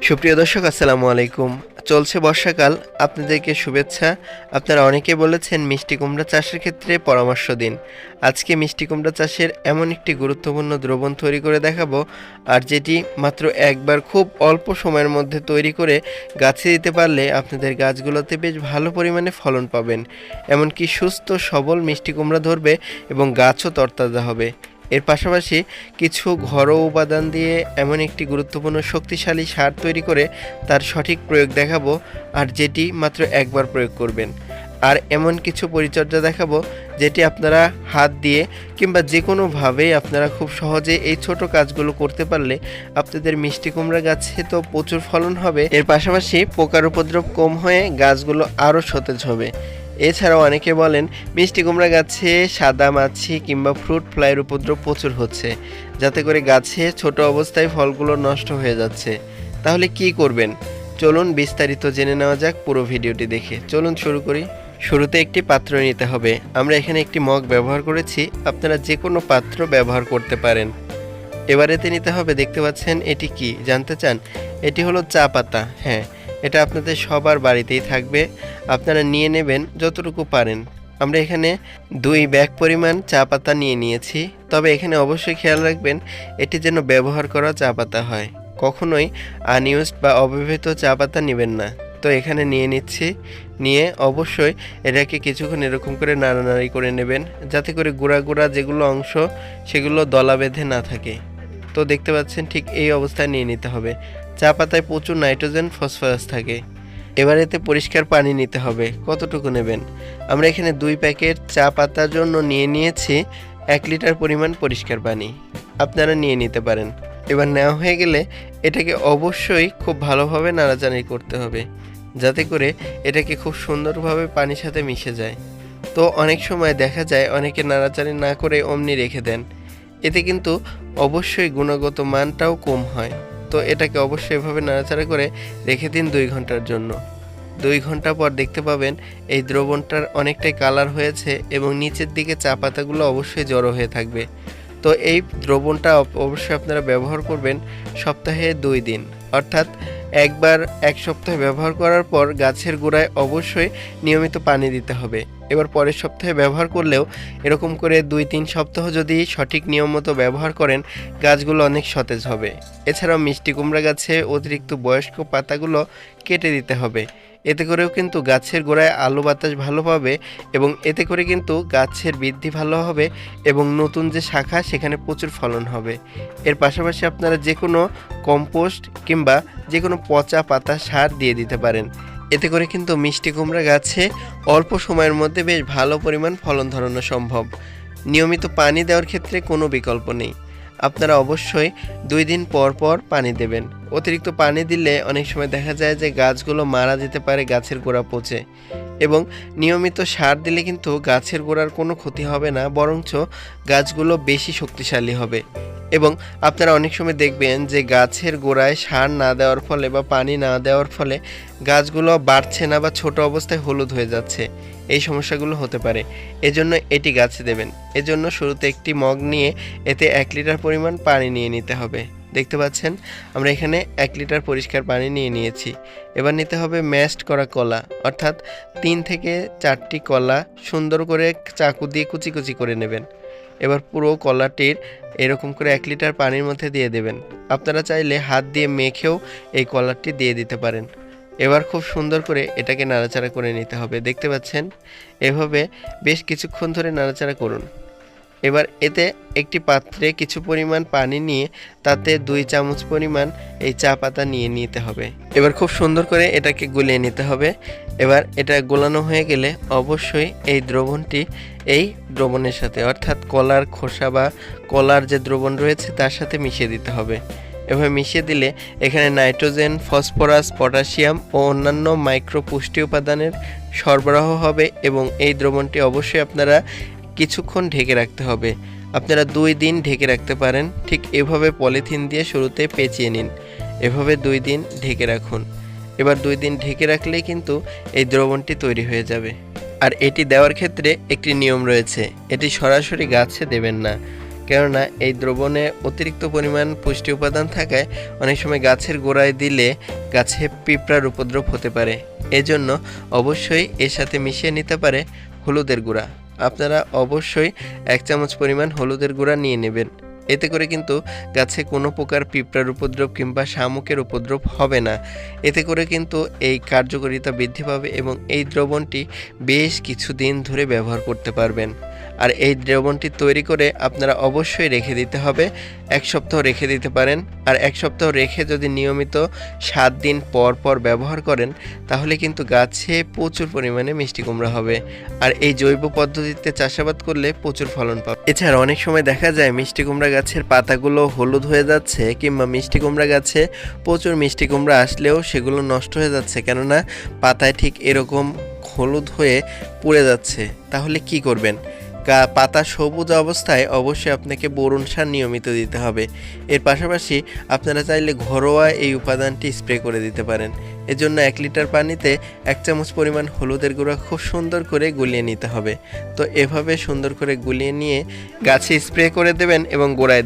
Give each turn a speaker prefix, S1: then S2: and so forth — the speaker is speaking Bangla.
S1: সুপ্রিয় দর্শক আসসালামু আলাইকুম। চলছে বর্ষাকাল, আপনাদেরকে শুভেচ্ছা। আপনারা অনেকে বলেছেন মিষ্টি কুমড়া চাষের ক্ষেত্রে পরামর্শ দিন। আজকে মিষ্টি কুমড়া চাষের এমন একটি গুরুত্বপূর্ণ দ্রবণ তৈরি করে দেখাবো, আর যেটি মাত্র একবার খুব অল্প সময়ের মধ্যে তৈরি করে গাছে দিতে পারলে আপনাদের গাছগুলোতে বেশ ভালো পরিমাণে ফলন পাবেন, এমনকি সুস্থ সবল মিষ্টি কুমড়া ধরবে এবং গাছও তরতাজা হবে। এর পাশাপাশি কিছু ঘরোয়া উপাদান দিয়ে এমন একটি গুরুত্বপূর্ণ শক্তিশালী সার তৈরি করে তার সঠিক প্রয়োগ দেখাবো, আর যেটি মাত্র একবার প্রয়োগ করবেন। আর এমন কিছু পরিচর্যা দেখাবো যেটি আপনারা হাত দিয়ে কিংবা যে কোনোভাবেই আপনারা খুব সহজে এই ছোট কাজগুলো করতে পারলে আপনাদের মিষ্টি কুমড়া গাছে তো প্রচুর ফলন হবে, এর পাশাপাশি পোকার উপদ্রব কম হয়ে গাছগুলো আরও সতেজ হবে। এছাড়াও অনেকে বলেন মিষ্টি কুমড়া গাছে সাদা মাছি কিংবা ফ্রুট ফ্লাইয়ের উপদ্রব প্রচুর হচ্ছে, যাতে করে গাছে ছোট অবস্থায় ফলগুলো নষ্ট হয়ে যাচ্ছে। তাহলে কি করবেন? চলুন বিস্তারিত জেনে নেওয়া যাক পুরো ভিডিওটি দেখে। চলুন শুরু করি। শুরুতে একটি পাত্র নিতে হবে। আমরা এখানে একটি মগ ব্যবহার করেছি, আপনারা যে কোনো পাত্র ব্যবহার করতে পারেন। এবার এতে নিতে হবে, দেখতে পাচ্ছেন এটি কি জানতে চান? এটি হলো চা পাতা। হ্যাঁ, এটা আপনাদের সবার বাড়িতেই থাকবে, আপনারা নিয়ে নেবেন যতটুকু পারেন। আমরা এখানে 2 ব্যাগ পরিমাণ চা পাতা নিয়ে নিয়েছি, তবে এখানে অবশ্যই খেয়াল রাখবেন এটি যেন ব্যবহার করা চা পাতা হয়, কখনোই আনইউজড বা অব্যবহৃত চা পাতা নেবেন না। তো এখানে নিয়ে নিচ্ছি, নিয়ে অবশ্যই এটাকে কিছুক্ষণ এরকম করে নাড়ানাড়ি করে নেবেন, যাতে করে গুঁড়া গুঁড়া যেগুলো অংশ সেগুলো দলা বেঁধে না থাকে। তো দেখতে পাচ্ছেন ঠিক এই অবস্থায় নিয়ে নিতে হবে। চা পাতায় প্রচুর নাইট্রোজেন ফসফরাস থাকে। এবার এতে পরিষ্কার পানি নিতে হবে। কতটুকু নেবেন? আমরা এখানে 2 প্যাকেট চা পাতার জন্য নিয়ে নিয়েছি 1 লিটার পরিমাণ পরিষ্কার পানি। আপনারা নিয়ে নিতে পারেন। এবার নেওয়া হয়ে গেলে এটাকে অবশ্যই খুব ভালোভাবে নাড়াচাড়ি করতে হবে, যাতে করে এটাকে খুব সুন্দরভাবে পানির সাথে মিশে যায়। তো অনেক সময় দেখা যায় অনেকে নাড়াচাড়ি না করে অমনি রেখে দেন, এতে কিন্তু অবশ্যই গুণগত মানটাও কম হয়। তো এটাকে অবশ্যই এভাবে নাড়াচাড়া করে রেখে দিন 2 ঘন্টার জন্য। 2 ঘন্টা পর দেখতে পাবেন এই দ্রবণটার অনেকটাই কালার হয়েছে এবং নিচের দিকে চা পাতাগুলো অবশ্যই জড়ো হয়ে থাকবে। তো এই দ্রবণটা অবশ্যই আপনারা ব্যবহার করবেন সপ্তাহে 2 দিন, অর্থাৎ একবার 1 সপ্তাহ ব্যবহার করার পর গাছের গোড়ায় অবশ্যই নিয়মিত পানি দিতে হবে। এবার পরের সপ্তাহে ব্যবহার করলেও এরকম করে 2-3 সপ্তাহ যদি সঠিক নিয়ম মতো ব্যবহার করেন, গাছগুলো অনেক সতেজ হবে। এছাড়াও মিষ্টি কুমড়া গাছে অতিরিক্ত বয়স্ক পাতাগুলো কেটে দিতে হবে। এতে করেও কিন্তু গাছের গোড়ায় আলো বাতাস ভালো পাবে এবং এতে করে কিন্তু গাছের বৃদ্ধি ভালো হবে এবং নতুন যে শাখা সেখানে প্রচুর ফলন হবে। এর পাশাপাশি আপনারা যে কোনো কম্পোস্ট কিংবা যে কোনো পচা পাতা সার দিয়ে দিতে পারেন। এতে করে কিন্তু মিষ্টি কুমড়া গাছে অল্প সময়ের মধ্যে বেশ ভালো পরিমাণ ফলন ধরানো সম্ভব। নিয়মিত পানি দেওয়ার ক্ষেত্রে কোনো বিকল্প নেই। আপনারা অবশ্যই 2 দিন পর পর পানি দেবেন। অতিরিক্ত পানি দিলে অনেক সময় দেখা যায় যে গাছগুলো মারা যেতে পারে, গাছের গোড়া পচে। এবং নিয়মিত সার দিলে কিন্তু গাছের গোড়ার কোনো ক্ষতি হবে না, বরঞ্চ গাছগুলো বেশি শক্তিশালী হবে। এবং আপনারা অনেক সময় দেখবেন যে গাছের গোড়ায় সার না দেওয়ার ফলে বা পানি না দেওয়ার ফলে গাছগুলো বাড়ছে না বা ছোট অবস্থায় হলুদ হয়ে যাচ্ছে। এই সমস্যাগুলো হতে পারে, এজন্য এটি গাছে দেবেন। এজন্য শুরুতে একটি মগ নিয়ে এতে 1 লিটার পরিমাণ পানি নিয়ে নিতে হবে। দেখতে পাচ্ছেন আমরা এখানে 1 লিটার পরিষ্কার পানি নিয়ে নিয়েছি। এবার নিতে হবে ম্যাশড করা কলা, অর্থাৎ 3 থেকে 4টি কলা সুন্দর করে চাকু দিয়ে কুচি কুচি করে নেবেন। এবার পুরো কলাটির এরকম করে 1 লিটার পানির মধ্যে দিয়ে দেবেন। আপনারা চাইলে হাত দিয়ে মেখেও এই কলাটি দিয়ে দিতে পারেন। এবার খুব সুন্দর করে এটাকে নাড়াচাড়া করে নিতে হবে। দেখতে পাচ্ছেন এভাবে বেশ কিছুক্ষণ ধরে নাড়াচাড়া করুন। এবার এতে একটি পাত্রে কিছু পরিমাণ পানি নিয়ে তাতে 2 চামচ পরিমাণ এই চা পাতা নিয়ে নিতে হবে। এবার খুব সুন্দর করে এটাকে গুলিয়ে নিতে হবে। এবার এটা গোলানো হয়ে গেলে অবশ্যই এই দ্রবণটি এই দ্রবণের সাথে, অর্থাৎ কলার খোসা বা কলার যে দ্রবণ রয়েছে তার সাথে মিশিয়ে দিতে হবে। এভাবে মিশিয়ে দিলে এখানে নাইট্রোজেন, ফসফরাস, পটাশিয়াম ও অন্যান্য মাইক্রো পুষ্টি উপাদানের সরবরাহ হবে এবং এই দ্রবণটি অবশ্যই আপনারা কিছুক্ষণ ঢেকে রাখতে হবে। আপনারা 2 দিন ঢেকে রাখতে পারেন। ঠিক এভাবে পলিথিন দিয়ে শুরুতে পেঁচিয়ে নিন, এভাবে 2 দিন ঢেকে রাখুন। এবার 2 দিন ঢেকে রাখলেই কিন্তু এই দ্রবণটি তৈরি হয়ে যাবে। আর এটি দেওয়ার ক্ষেত্রে একটি নিয়ম রয়েছে, এটি সরাসরি গাছে দেবেন না, কেননা এই দ্রবণে অতিরিক্ত পরিমাণ পুষ্টি উপাদান থাকায় অনেক সময় গাছের গোড়ায় দিলে গাছে পিঁপড়ার উপদ্রব হতে পারে। এজন্য অবশ্যই এর সাথে মিশিয়ে নিতে পারে হলুদের গুঁড়া। আপনারা অবশ্যই 1 চামচ পরিমাণ হলুদের গুঁড়া নিয়ে নেবেন। এতে করে কিন্তু গাছে কোনো প্রকার পিঁপড়ার উপদ্রব কিংবা শামুকের উপদ্রব হবে না। এতে করে কিন্তু এই কার্যকারিতা বৃদ্ধি পাবে এবং এই দ্রবণটি বেশ কিছুদিন ধরে ব্যবহার করতে পারবেন। আর এই দ্রবণটি তৈরি করে আপনারা অবশ্যই রেখে দিতে হবে। 1 সপ্তাহ রেখে দিতে পারেন। আর 1 সপ্তাহ রেখে যদি নিয়মিত 7 দিন পর পর ব্যবহার করেন তাহলে কিন্তু গাছে প্রচুর পরিমাণে মিষ্টি কুমড়া হবে। আর এই জৈব পদ্ধতিতে চাষাবাদ করলে প্রচুর ফলন পাবে। এছাড়া অনেক সময় দেখা যায় মিষ্টি কুমড়া গাছের পাতাগুলো হলুদ হয়ে যাচ্ছে কিংবা মিষ্টি কুমড়া গাছে প্রচুর মিষ্টি কুমড়া আসলেও সেগুলো নষ্ট হয়ে যাচ্ছে, কেননা পাতায় ঠিক এরকম হলুদ হয়ে পুড়ে যাচ্ছে। তাহলে কি করবেন? পাতা সবুজ অবস্থায় অবশ্যই আপনাকে বোরন সার নিয়মিত দিতে হবে। এর পাশাপাশি আপনারা চাইলে ঘরোয়া এই উপাদানটি স্প্রে করে দিতে পারেন। এজন্য 1 লিটার পানিতে 1 চামচ পরিমাণ হলুদের গুঁড়া খুব সুন্দর করে গুলিয়ে নিতে হবে। তো এভাবে সুন্দর করে গুলিয়ে নিয়ে গাছে স্প্রে করে দেবেন এবং গোড়ায়